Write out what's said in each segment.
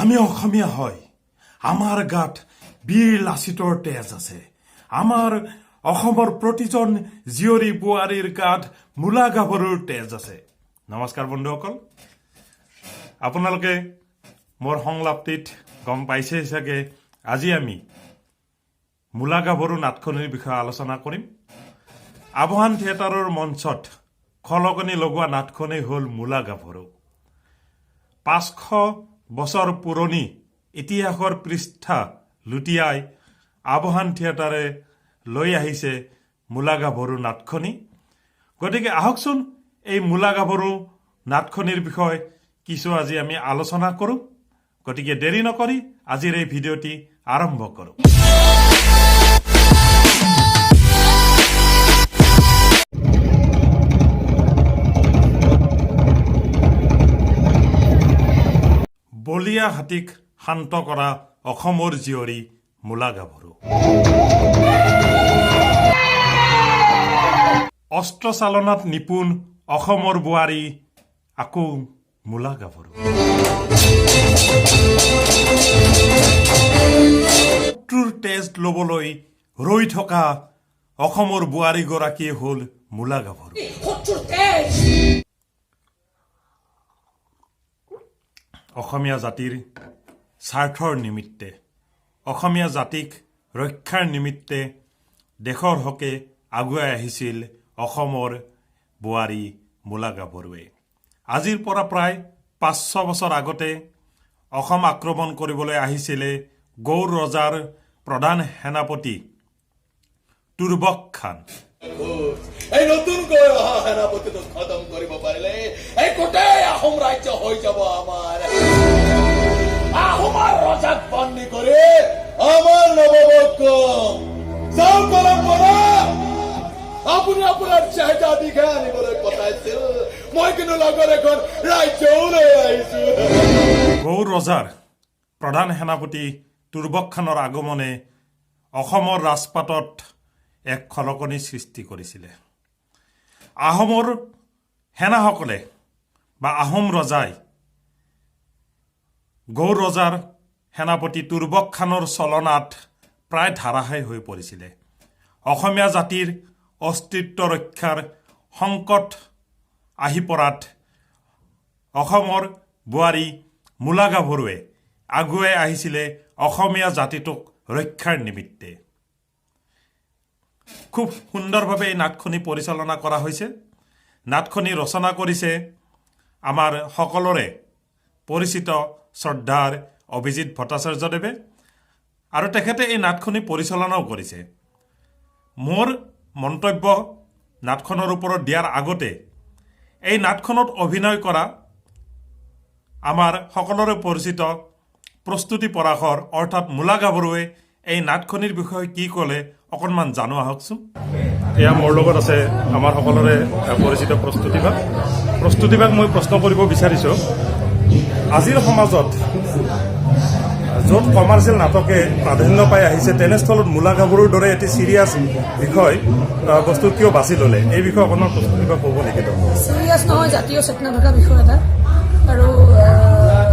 আমি অসমীয়া হয়, আমাৰ গাত বীৰ লাচিতৰ তেজ আছে। আমাৰ অসমৰ প্ৰতিজন জীয়ৰী বোৱাৰীৰ গাত মূলা গাভৰুৰ তেজ আছে। নমস্কাৰ বন্ধুসকল, আপোনালোকে মোৰ সংলাপটিত গম পাইছে চাগে আজি আমি মূলা গাভৰু নাটখনিৰ বিষয়ে আলোচনা কৰিম। আৱাহন থিয়েটাৰৰ মঞ্চত খলকনি লগোৱা নাটখনেই হ'ল মূলা গাভৰু। 500 বছৰ পুৰণি ইতিহাসৰ পৃষ্ঠা লুটিয়াই আৱাহন থিয়েটাৰে লৈ আহিছে মূলা গাভৰু নাটখনি। গতিকে আহকচোন এই মূলা গাভৰু নাটখনিৰ বিষয়ে কিছু আজি আমি আলোচনা কৰোঁ। গতিকে দেৰি নকৰি আজিৰ এই ভিডিঅ'টি আৰম্ভ কৰোঁ। বলিয়া হাতীক শান্ত কৰা অসমৰ জীয়ৰী মূলা গাভৰু। অস্ত্ৰ চালনাত নিপুণ অসমৰ বোৱাৰী আকৌ মূলা গাভৰু। শত্ৰুৰ তেজ ল'বলৈ ৰৈ থকা অসমৰ বোৱাৰীগৰাকীয়ে হ'ল মূলা গাভৰু। অসমীয়া জাতিৰ স্বাৰ্থৰ নিমিত্তে, অসমীয়া জাতিক ৰক্ষাৰ নিমিত্তে দেশৰ হকে আগুৱাই আহিছিল অসমৰ বোৱাৰী মূলা গাভৰুৱে। আজিৰ পৰা প্ৰায় 500 বছৰ আগতে অসম আক্ৰমণ কৰিবলৈ আহিছিলে গৌৰ ৰজাৰ প্ৰধান সেনাপতি তুৰ্বক খান। এই নতুনকৈ অহা সেনাপতিটোক খতম কৰিব পাৰিলে এই গোটেই আহোম ৰাজ্য হৈ যাব আমাৰ। আহোমৰ ৰজাক বন্দী কৰি আমাৰ নৱবৰ্ষ চাউল পৰম্পৰা আপুনি আপোনাৰ চাহিদাদিকে আনিবলৈ পঠাইছিল। মই কিন্তু লগৰ এখন ৰাজ্যও লৈ আহিছো। গৌৰ ৰজাৰ প্ৰধান সেনাপতি তুৰ্বক খানৰ আগমনে অসমৰ ৰাজপাটত এক খলকনি সৃষ্টি কৰিছিলে। আহোমৰ সেনাসকলে বা আহোম ৰজাই গৌৰ ৰজাৰ সেনাপতি তুৰ্বক খানৰ চলনাত প্ৰায় ধাৰাসায় হৈ পৰিছিলে। অসমীয়া জাতিৰ অস্তিত্ব ৰক্ষাৰ সংকট আহি পৰাত অসমৰ বোৱাৰী মূলা গাভৰুৱে আগুৱাই আহিছিলে অসমীয়া জাতিটোক ৰক্ষাৰ নিমিত্তে। খুব সুন্দৰভাৱে এই নাটখনি পৰিচালনা কৰা হৈছে। নাটখনি ৰচনা কৰিছে আমাৰ সকলোৰে পৰিচিত শ্ৰদ্ধাৰ অভিজিত ভট্টাচাৰ্যদেৱে, আৰু তেখেতে এই নাটখনি পৰিচালনাও কৰিছে। মোৰ মন্তব্য নাটখনৰ ওপৰত দিয়াৰ আগতে এই নাটখনত অভিনয় কৰা আমাৰ সকলোৰে পৰিচিত প্ৰস্তুতি পৰাশৰ অৰ্থাৎ মূলা গাভৰুৱে এই নাটখনিৰ বিষয়ে কি ক'লে অকণমান জানো আহকচোন। এয়া মোৰ লগত আছে আমাৰ সকলোৰে পৰিচিত প্ৰস্তুতিবাক মই প্ৰশ্ন কৰিব বিচাৰিছোঁ, আজিৰ সমাজত য'ত কমাৰ্চিয়েল নাটকে প্ৰাধান্য পাই আহিছে তেনেস্থলত মূলা গাভৰুৰ দৰে এটি চিৰিয়াছ বিষয় বস্তু কিয় বাছি ল'লে, এই বিষয়ে অকণমান প্ৰস্তুতিবাক ক'ব নেকি? চিৰিয়াছ নহয়, জাতীয় চেতনা থকা বিষয় এটা, আৰু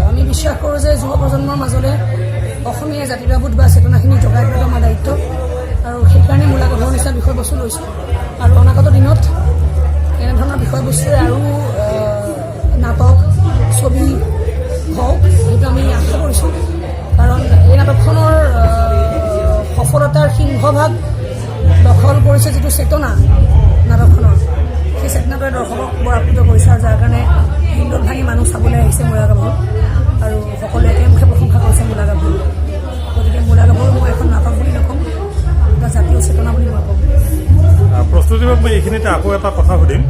আমি বিশ্বাস কৰোঁ যে যুৱ প্ৰজন্মৰ মাজলৈ অসমীয়া জাতিবাবোধ বা চেতনাখিনি জগাই তোলাটো আমাৰ দায়িত্ব, আৰু সেইকাৰণে মূলা গাভৰুৰ নিচিনা বিষয়বস্তু লৈছোঁ। আৰু অনাগত দিনত এনেধৰণৰ বিষয়বস্তুৰে আৰু নাটক ছবি হওক সেইটো আমি আশা কৰিছোঁ। কাৰণ এই নাটকখনৰ সফলতাৰ সিংহভাগ দখল কৰিছে যিটো চেতনা নাটকখনৰ, সেই চেতনাটোৱে দৰ্শকক বৰ আপ্লুত কৰিছে, আৰু যাৰ কাৰণে হিন্দুত ভাঙি মানুহ চাবলৈ আহিছে মূলা গাভৰু, আৰু সকলোৱে একেমুখে প্ৰশংসা কৰিছে মূলা গাভৰু। গতিকে মূলা গাভৰু মই এখন নাটক বুলি নকওঁ, এটা জাতীয় চেতনা বুলি মই ক'ম। প্ৰস্তুতিবাক মই এইখিনিতে আকৌ এটা কথা সুধিম,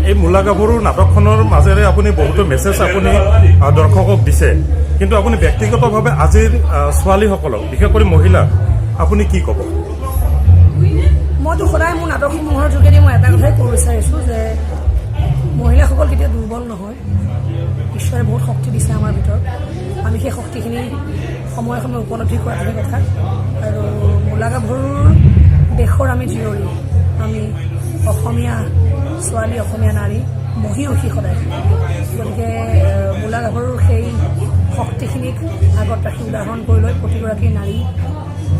এই মূলা গাভৰু নাটকখনৰ মাজেৰে আপুনি বহুতো মেছেজ আপুনি দৰ্শকক দিছে, কিন্তু আপুনি ব্যক্তিগতভাৱে আজিৰ ছোৱালীসকলক বিশেষ কৰি মহিলাক আপুনি কি ক'ব? মইতো সদায় মোৰ নাটকসমূহৰ যোগেদি মই এটা কথাই ক'ব বিচাৰিছোঁ যে মহিলাসকল কেতিয়াও দুৰ্বল নহয়। ঈশ্বৰে বহুত শক্তি দিছে আমাৰ ভিতৰত, আমি সেই শক্তিখিনি সময়ে সময়ে উপলব্ধি কৰাটোহে কথা। আৰু মূলা গাভৰুৰ দেশৰ আমি জীয়ৰী, আমি অসমীয়া ছোৱালী, অসমীয়া নাৰী, মহীয়সী সদায়। গতিকে মূলা গাভৰুৰ সেই শক্তিখিনিক আগত ৰাখি উদাহৰণ কৰি লৈ প্ৰতিগৰাকী নাৰী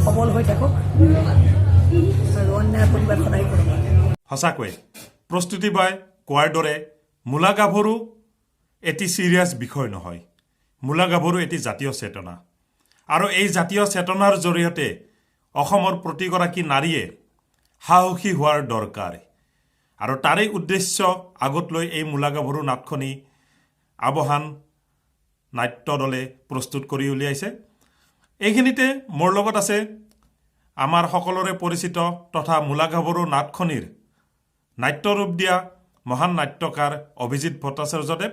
সবল হৈ থাকক আৰু অন্যায় প্ৰতিবাদ সদায় কৰক। সঁচাকৈয়ে প্ৰস্তুতি বাই কোৱাৰ দৰে মূলা গাভৰু এটি ছিৰিয়াছ বিষয় নহয়। মূলা গাভৰু এটি জাতীয় চেতনা আৰু এই জাতীয় চেতনাৰ জৰিয়তে অসমৰ প্ৰতিগৰাকী নাৰীয়ে সাহসী হোৱাৰ দৰকাৰ আৰু তাৰেই উদ্দেশ্য আগত লৈ এই মূলা গাভৰু নাটখনি আবহান নাট্য দলে প্ৰস্তুত কৰি উলিয়াইছে। এইখিনিতে মোৰ লগত আছে আমাৰ সকলোৰে পৰিচিত তথা মূলা গাভৰু নাটখনিৰ নাট্যৰূপ দিয়া মহান নাট্যকাৰ অভিজিত ভট্টাচাৰ্যদেৱ।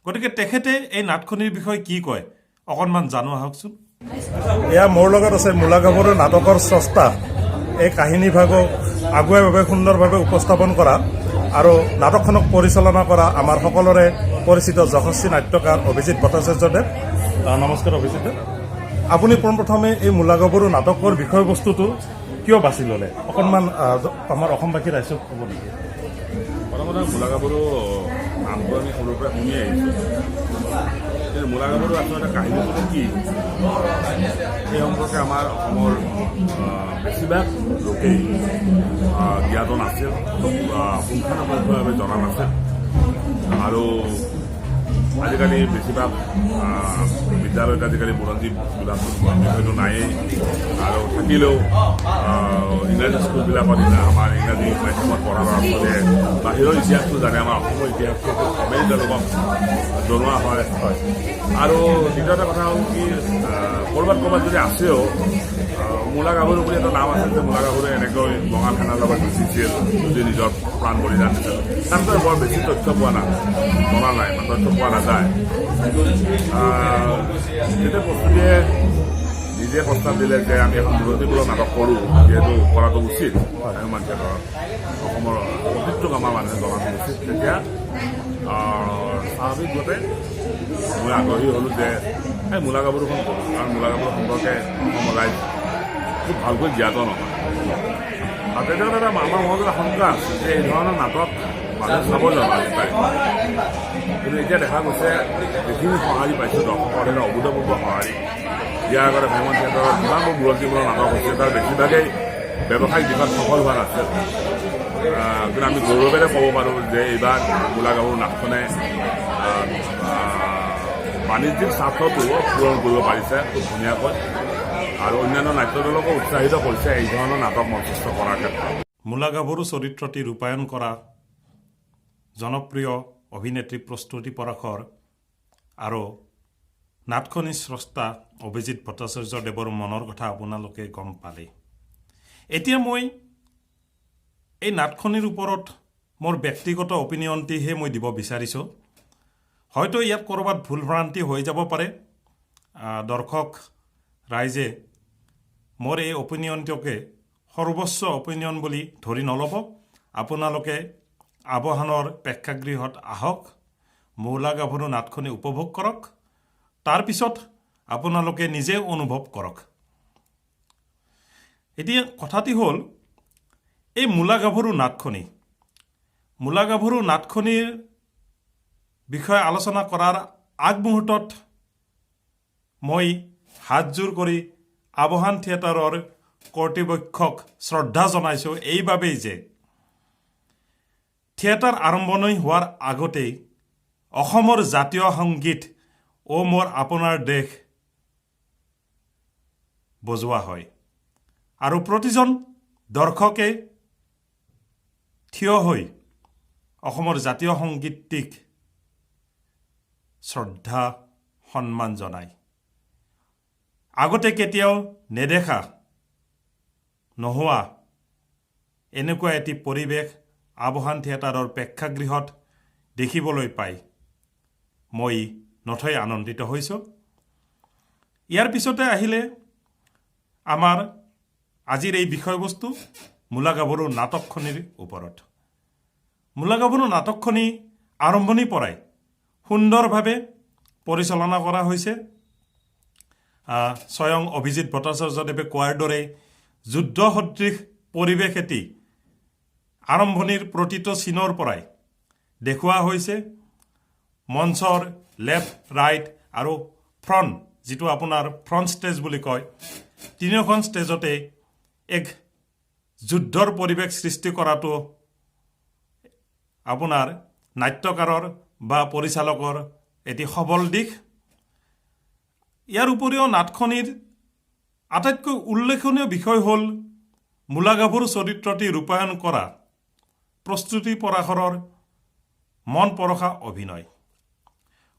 গতিকে তেখেতে এই নাটখনিৰ বিষয়ে কি কয় অকণমান জানো আহকচোন। এয়া মোৰ লগত আছে মূলা গাভৰু নাটকৰ স্ৰষ্টা, এই কাহিনীভাগক আগুৱাইভাৱে সুন্দৰভাৱে উপস্থাপন কৰা আৰু নাটকখনক পৰিচালনা কৰা আমাৰ সকলোৰে পৰিচিত যশস্বী নাট্যকাৰ অভিজিত ভট্টাচাৰ্যদেৱ। নমস্কাৰ অভিজিতদেৱ। আপুনি পোনপ্ৰথমে এই মূলা গাভৰু নাটকৰ বিষয়বস্তুটো কিয় বাছি ল'লে অকণমান আমাৰ অসমবাসী ৰাইজক ক'ব নেকি? প্ৰথমতে মূলা গাভৰু নামটো আমি সৰুৰ পৰা শুনি আহিছোঁ। কিন্তু মূলা গাভৰু আচলতে কাহিনীটো কি সেই সম্পৰ্কে আমাৰ অসমৰ বেছিভাগ লোকেই জ্ঞাত নাছিল, পুংখানুপুংখভাৱে জনা নাছিল। আৰু আজিকালি বেছিভাগ বিদ্যালয়ত আজিকালি বুৰঞ্জী বিষয়টো নায়েই, আৰু থাকিলেও ইংৰাজী স্কুলবিলাকত আমাৰ ইংৰাজী মাধ্যমত পঢ়া ল'ৰা ছোৱালীয়ে বাহিৰৰ ইতিহাসটো জানে, আমাৰ অসমৰ ইতিহাসটো কমেই তেওঁলোকক জনোৱা হয়। আৰু দ্বিতীয় এটা কথা হ'ল কি, ক'ৰবাত যদি আছেও মূলা গাভৰু বুলি এটা নাম আছে যে মূলা গাভৰুৱে এনেকৈ বঙাল সেনাৰ লগত যুঁজিছিল, যুঁজি নিজৰ প্ৰাণ বলিদান দিছিল। তাৰপিছত বৰ বেছি তথ্য পোৱা নাই, তথ্য পোৱা নাযায়। যেতিয়া প্ৰস্তুতিয়ে নিজে প্ৰস্তাৱ দিলে যে আমি এখন বুৰঞ্জীমূলক নাটক কৰোঁ, যিহেতু কৰাটো উচিত, মানুহে ধৰক অসমৰ ঐতিহ্যক আমাৰ মানুহে জনাটো উচিত, তেতিয়া স্বাভাৱিকভাৱে মই আগ্ৰহী হ'লোঁ যে এই মূলা গাভৰুখন কৰোঁ। কাৰণ মূলা গাভৰু সম্পৰ্কে অসমৰ ৰাইজ খুব ভালকৈ জ্ঞাত নহয়। আৰু তেতিয়া এটা আমাৰ মনত এটা শংকা আছে যে এই ধৰণৰ নাটক মানুহে চাব নাপায়। কিন্তু এতিয়া দেখা গৈছে যিখিনি সঁহাৰি পাইছোঁ দৰ্শকৰ এটা অভূতপূৰ্ব সঁহাৰি। ইয়াৰ আগতে ভ্ৰমণ থিয়েটাৰত যিমানবোৰ বুৰঞ্জীমূলক নাটক হৈছে তাৰ বেছিভাগেই ব্যৱসায়িক দিশত সফল হোৱা নাছিল। কিন্তু আমি গৌৰৱেৰে ক'ব পাৰোঁ যে এইবাৰ মূলা গাভৰু নাটখনে বাণিজ্যিক স্বাৰ্থটো পূৰণ কৰিব পাৰিছে খুব ধুনীয়াকৈ, আৰু অন্যান্য নাট্য দলকো উৎসাহিত কৰিছে এই ধৰণৰ নাটক মঞ্চস্থ কৰাৰ ক্ষেত্ৰত। মূলা গাভৰু চৰিত্ৰটি ৰূপায়ণ কৰা জনপ্ৰিয় অভিনেত্ৰী প্ৰস্তুতি পৰাশৰ আৰু নাটখনিৰ স্ৰষ্টা অভিজিত ভট্টাচাৰ্যদেৱৰ মনৰ কথা আপোনালোকে গম পালে। এতিয়া মই এই নাটখনিৰ ওপৰত মোৰ ব্যক্তিগত অপিনিয়নটিহে মই দিব বিচাৰিছোঁ। হয়তো ইয়াত ক'ৰবাত ভুল ভ্ৰান্তি হৈ যাব পাৰে। দৰ্শক ৰাইজে মোৰ এই অপিনিয়নটোকে সৰ্বোচ্চ অপিনিয়ন বুলি ধৰি নল'ব। আপোনালোকে আবহানৰ প্ৰেক্ষাগৃহত আহক, মূলা গাভৰু নাটখনি উপভোগ কৰক, তাৰপিছত আপোনালোকে নিজে অনুভৱ কৰক। এতিয়া কথাটি হ'ল এই মূলা গাভৰু নাটখনিৰ বিষয়ে আলোচনা কৰাৰ আগমুহূৰ্তত মই হাতযোৰ কৰি আবহান থিয়েটাৰৰ কৰ্তৃপক্ষক শ্ৰদ্ধা জনাইছোঁ এইবাবেই যে থিয়েটাৰ আৰম্ভণি হোৱাৰ আগতেই অসমৰ জাতীয় সংগীত অ মোৰ আপোনাৰ দেশ বজোৱা হয় আৰু প্ৰতিজন দৰ্শকে থিয় হৈ অসমৰ জাতীয় সংগীতটিক শ্ৰদ্ধা সন্মান জনায়। আগতে কেতিয়াও নেদেখা নোহোৱা এনেকুৱা এটি পৰিৱেশ আবহান থিয়েটাৰৰ প্ৰেক্ষাগৃহত দেখিবলৈ পাই মই নথৈ আনন্দিত হৈছোঁ। ইয়াৰ পিছতে আহিলে আমাৰ আজিৰ এই বিষয়বস্তু মূলা গাভৰু নাটকখনিৰ ওপৰত। মূলা গাভৰু নাটকখনি আৰম্ভণিৰ পৰাই সুন্দৰভাৱে পৰিচালনা কৰা হৈছে। স্বয়ং অভিজিত ভট্টাচাৰ্যদেৱে কোৱাৰ দৰে যুদ্ধ সদৃশ পৰিৱেশ এটি আৰম্ভণিৰ প্ৰতিটো চিনৰ পৰাই দেখুওৱা হৈছে। মঞ্চৰ লেফ্ট ৰাইট আৰু ফ্ৰণ্ট যিটো আপোনাৰ ফ্ৰণ্ট ষ্টেজ বুলি কয়, তিনিওখন ষ্টেজতে এক যুদ্ধৰ পৰিৱেশ সৃষ্টি কৰাটো আপোনাৰ নাট্যকাৰৰ বা পৰিচালকৰ এটি সবল দিশ। ইয়াৰ উপৰিও নাটখনিৰ আটাইতকৈ উল্লেখনীয় বিষয় হ'ল মূলা গাভৰু চৰিত্ৰটি ৰূপায়ণ কৰা প্ৰস্তুতি পৰাশৰৰ মন পৰশা অভিনয়।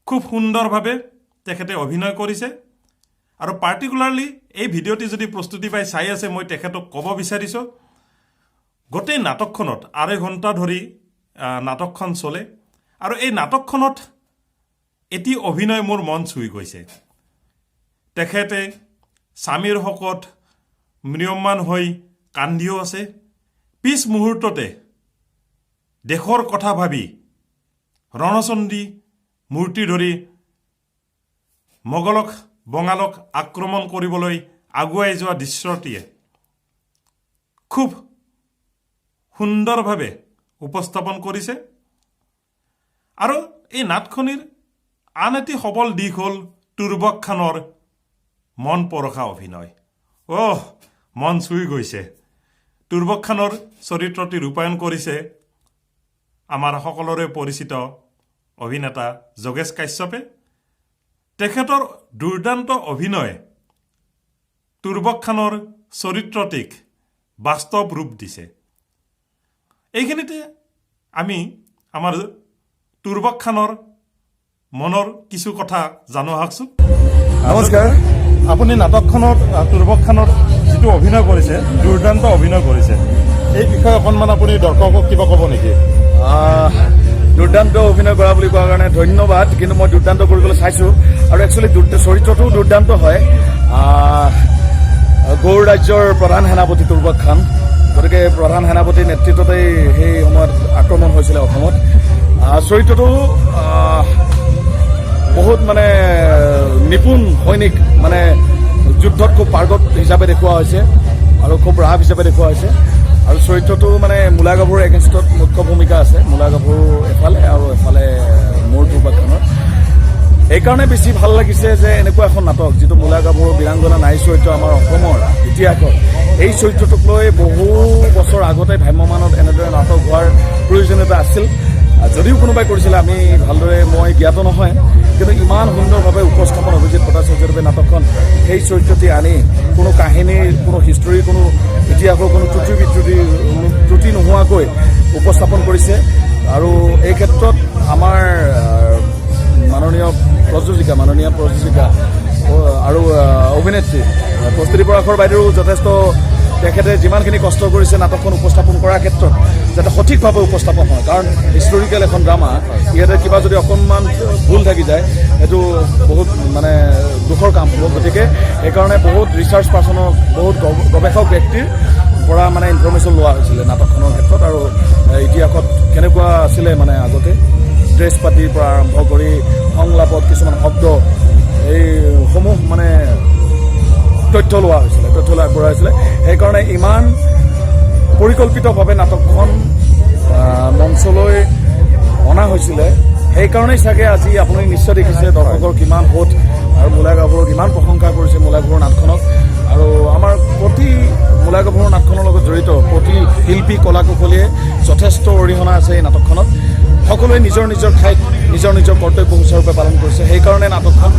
খুব সুন্দৰভাৱে তেখেতে অভিনয় কৰিছে আৰু পাৰ্টিকুলাৰলি এই ভিডিঅ'টি যদি প্ৰস্তুতি পাই চাই আছে, মই তেখেতক ক'ব বিচাৰিছোঁ, গোটেই নাটকখনত 2.5 ঘণ্টা ধৰি নাটকখন চলে আৰু এই নাটকখনত এটি অভিনয় মোৰ মন চুই গৈছে। তেখেতে স্বামীৰ শকত ম্ৰিয়মান হৈ কান্দিও আছে, পিছ মুহূৰ্ততে দেশৰ কথা ভাবি ৰণচণ্ডী মূৰ্তি ধৰি মোগলক বঙালক আক্ৰমণ কৰিবলৈ আগুৱাই যোৱা দৃশ্যটিয়ে খুব সুন্দৰভাৱে উপস্থাপন কৰিছে। আৰু এই নাটখনিৰ আন এটি সবল দিশ হ'ল তুৰ্বক খানৰ মন পৰশা অভিনয়। মন চুই গৈছে। তুৰ্বক খানৰ চৰিত্ৰটি ৰূপায়ণ কৰিছে আমাৰ সকলোৰে পৰিচিত অভিনেতা যোগেশ কাশ্যপে। তেখেতৰ দুৰ্দান্ত অভিনয়ে তুৰ্বক খানৰ চৰিত্ৰটিক বাস্তৱ ৰূপ দিছে। এইখিনিতে আমি আমাৰ তুৰ্বক খানৰ মনৰ কিছু কথা জানো আহকচোন। নমস্কাৰ। আপুনি নাটকখনত তুৰ্বক খানৰ যিটো অভিনয় কৰিছে, দুৰ্দান্ত অভিনয় কৰিছে, এই বিষয়ে অকণমান আপুনি দৰ্শকক কিবা ক'ব নেকি? দুৰ্দান্ত অভিনয় কৰা বুলি কোৱাৰ কাৰণে ধন্যবাদ, কিন্তু মই দুৰ্দান্ত কৰিবলৈ চাইছোঁ আৰু একচুৱেলি চৰিত্ৰটোও দুৰ্দান্ত হয়। গৌড় ৰাজ্যৰ প্ৰধান সেনাপতি তুৰ্বক খান, গতিকে প্ৰধান সেনাপতিৰ নেতৃত্বতেই সেই সময়ত আক্ৰমণ হৈছিলে অসমত। চৰিত্ৰটো বহুত মানে নিপুণ সৈনিক, মানে যুদ্ধত খুব পাৰ্গত হিচাপে দেখুওৱা হৈছে আৰু খুব ৰাভ হিচাপে দেখুওৱা হৈছে। আৰু চৰিত্ৰটো মানে মূলা গাভৰুৰ এগেইনষ্টত মুখ্য ভূমিকা আছে, মূলা গাভৰু এফালে আৰু এফালে মোৰ তুৰ্বক খানৰ। এইকাৰণে বেছি ভাল লাগিছে যে এনেকুৱা এখন নাটক, যিটো মূলা গাভৰু বীৰাংগনা নাৰী চৰিত্ৰ আমাৰ অসমৰ ইতিহাসত, এই চৰিত্ৰটোক লৈ বহু বছৰ আগতে ভ্ৰাম্যমানত এনেদৰে নাটক হোৱাৰ প্ৰয়োজনীয়তা আছিল। যদিও কোনোবাই কৰিছিলে আমি ভালদৰে মই জ্ঞাত নহয়, কিন্তু ইমান সুন্দৰভাৱে উপস্থাপন অভিজিত ভট্টাচাৰ্যদেৱে নাটকখন সেই চৰিত্ৰটি আনি কোনো কাহিনীৰ, কোনো হিষ্টৰীৰ, কোনো ইতিহাসৰ কোনো ত্ৰুটি নোহোৱাকৈ উপস্থাপন কৰিছে। আৰু এই ক্ষেত্ৰত আমাৰ মাননীয় প্ৰযোজিকা আৰু অভিনেত্ৰী প্ৰস্তুতি পৰাশৰ বাইদেউ যথেষ্ট, তেখেতে যিমানখিনি কষ্ট কৰিছে নাটকখন উপস্থাপন কৰাৰ ক্ষেত্ৰত যাতে সঠিকভাৱে উপস্থাপন হয়, কাৰণ হিষ্টৰিকেল এখন ড্ৰামা, ইয়াতে কিবা যদি অকণমান ভুল থাকি যায় সেইটো বহুত মানে দুখৰ কাম হ'ব। গতিকে সেইকাৰণে বহুত ৰিচাৰ্চ পাৰ্চনৰ, বহুত গৱেষক ব্যক্তিৰ পৰা মানে ইনফৰমেশ্যন লোৱা হৈছিলে নাটকখনৰ ক্ষেত্ৰত। আৰু ইতিহাসত কেনেকুৱা আছিলে মানে আগতে ড্ৰেছ পাতিৰ পৰা আৰম্ভ কৰি সংলাপত কিছুমান শব্দ, এইসমূহ মানে তথ্য লোৱা হৈছিলে, তথ্য আগবঢ়োৱা হৈছিলে। সেইকাৰণে ইমান পৰিকল্পিতভাৱে নাটকখন মঞ্চলৈ অনা হৈছিলে। সেইকাৰণেই চাগে আজি আপুনি নিশ্চয় দেখিছে দৰ্শকৰ কিমান সোঁত আৰু মূলা গাভৰুৰ কিমান প্ৰশংসা কৰিছে মূলা গাভৰুৰ নাটখনক। আৰু আমাৰ প্ৰতি মূলা গাভৰুৰ নাটখনৰ লগত জড়িত প্ৰতি শিল্পী কলা কুশলীয়ে যথেষ্ট অৰিহণা আছে এই নাটকখনত। সকলোৱে নিজৰ নিজৰ ঠাইত নিজৰ নিজৰ কৰ্তব্য সুচাৰুৰূপে পালন কৰিছে। সেইকাৰণে নাটকখন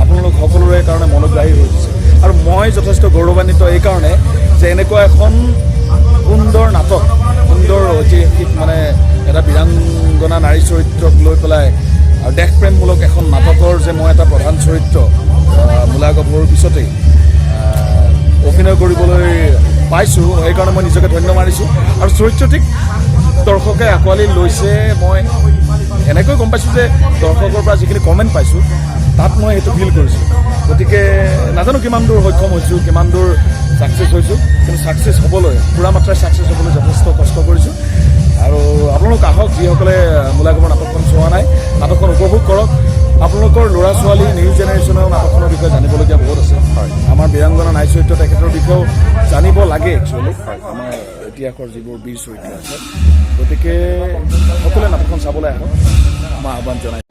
আপোনালোক সকলোৰে কাৰণে মনোগ্ৰাহী হৈ উঠিছে। আৰু মই যথেষ্ট গৌৰৱান্বিত এইকাৰণে যে এনেকুৱা এখন সুন্দৰ নাটক, সুন্দৰ ঐতিহাসিক মানে এটা বীৰাংগনা নাৰী চৰিত্ৰক লৈ পেলাই আৰু দেশপ্ৰেমমূলক এখন নাটকৰ যে মই এটা প্ৰধান চৰিত্ৰ মূলা গাভৰুৰ পিছতেই অভিনয় কৰিবলৈ পাইছোঁ, সেইকাৰণে মই নিজকে ধন্য মানিছোঁ। আৰু চৰিত্ৰটিক দৰ্শকে আঁকোৱালি লৈছে। মই এনেকৈ গম পাইছোঁ যে দৰ্শকৰ পৰা যিখিনি কমেণ্ট পাইছোঁ তাত মই সেইটো ফিল কৰিছোঁ। গতিকে নাজানো কিমান দূৰ সক্ষম হৈছোঁ, কিমান দূৰ ছাকচেছ হৈছোঁ, কিন্তু ছাকচেছ হ'বলৈ, পূৰা মাত্ৰাই ছাকচেছ হ'বলৈ যথেষ্ট কষ্ট কৰিছোঁ। আৰু আপোনালোক আহক, যিসকলে মূলা গাভৰু নাটকখন চোৱা নাই, নাটকখন উপভোগ কৰক। আপোনালোকৰ ল'ৰা ছোৱালী নিউ জেনেৰেশ্যনেও নাটকখনৰ বিষয়ে জানিবলগীয়া বহুত আছে। আমাৰ বীৰাংগনা নাৰী চৰিত্ৰ তেখেতৰ বিষয়েও জানিব লাগে একচুৱেলি, আমাৰ ইতিহাসৰ যিবোৰ বীৰ চৰিত্ৰ আছে। গতিকে সকলোৱে নাটকখন চাবলৈ আহক, মই আহ্বান জনাইছোঁ।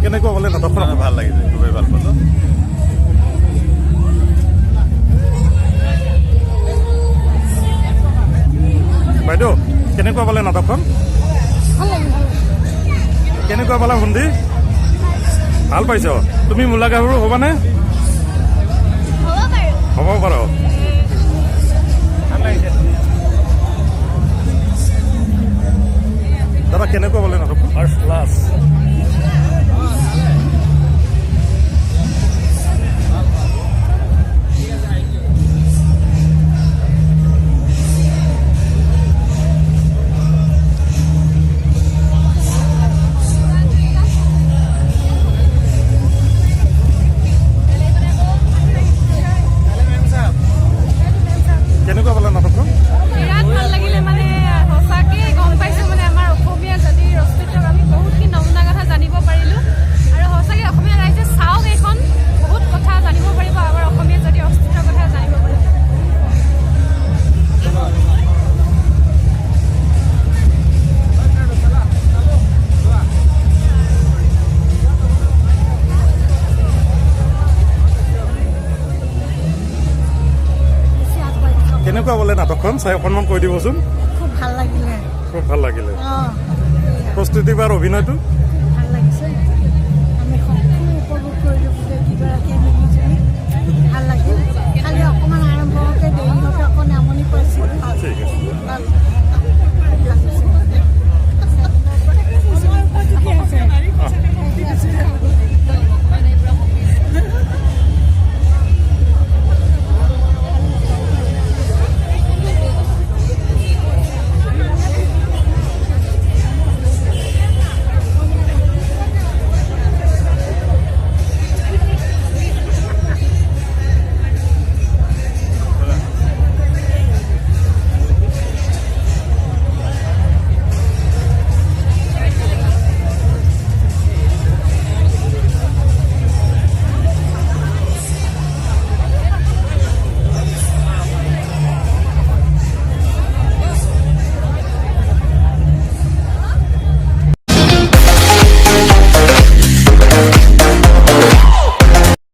কেনেকুৱা পালে নাটকখন? ভাল লাগিছে, খুবেই ভাল পালোঁ। বাইদেউ কেনেকুৱা পালে নাটকখন? কেনেকুৱা পালা ভণ্টি? ভাল পাইছ? তুমি মূলা গাভৰু হ'বানে? হ'ব পাৰ। দাদা কেনেকুৱা পালে নাটকখন? First class. কেনেকুৱা পালে নাটকখন? বিৰাট ভাল লাগিলে, মানে সঁচাকে গম পাইছোঁ মানে আমাৰ অসমীয়া জাতিৰ অস্তিত্বক আমি বহুতখিনি নজনা কথা জানিব পাৰিলোঁ। আৰু সঁচাকে অসমীয়া ৰাইজে চাওক, এইখন বহুত কথা জানিব পাৰিব, আমাৰ অসমীয়া জাতিৰ অস্তিত্বৰ কথা জানিব পাৰিব। কেনেকুৱা পালে নাটকখন? চাই অকণমান কৈ দিবচোন। খুব ভাল লাগিলে। খুব ভাল লাগিলে। অঁ প্ৰস্তুতি বাৰ অভিনয়টো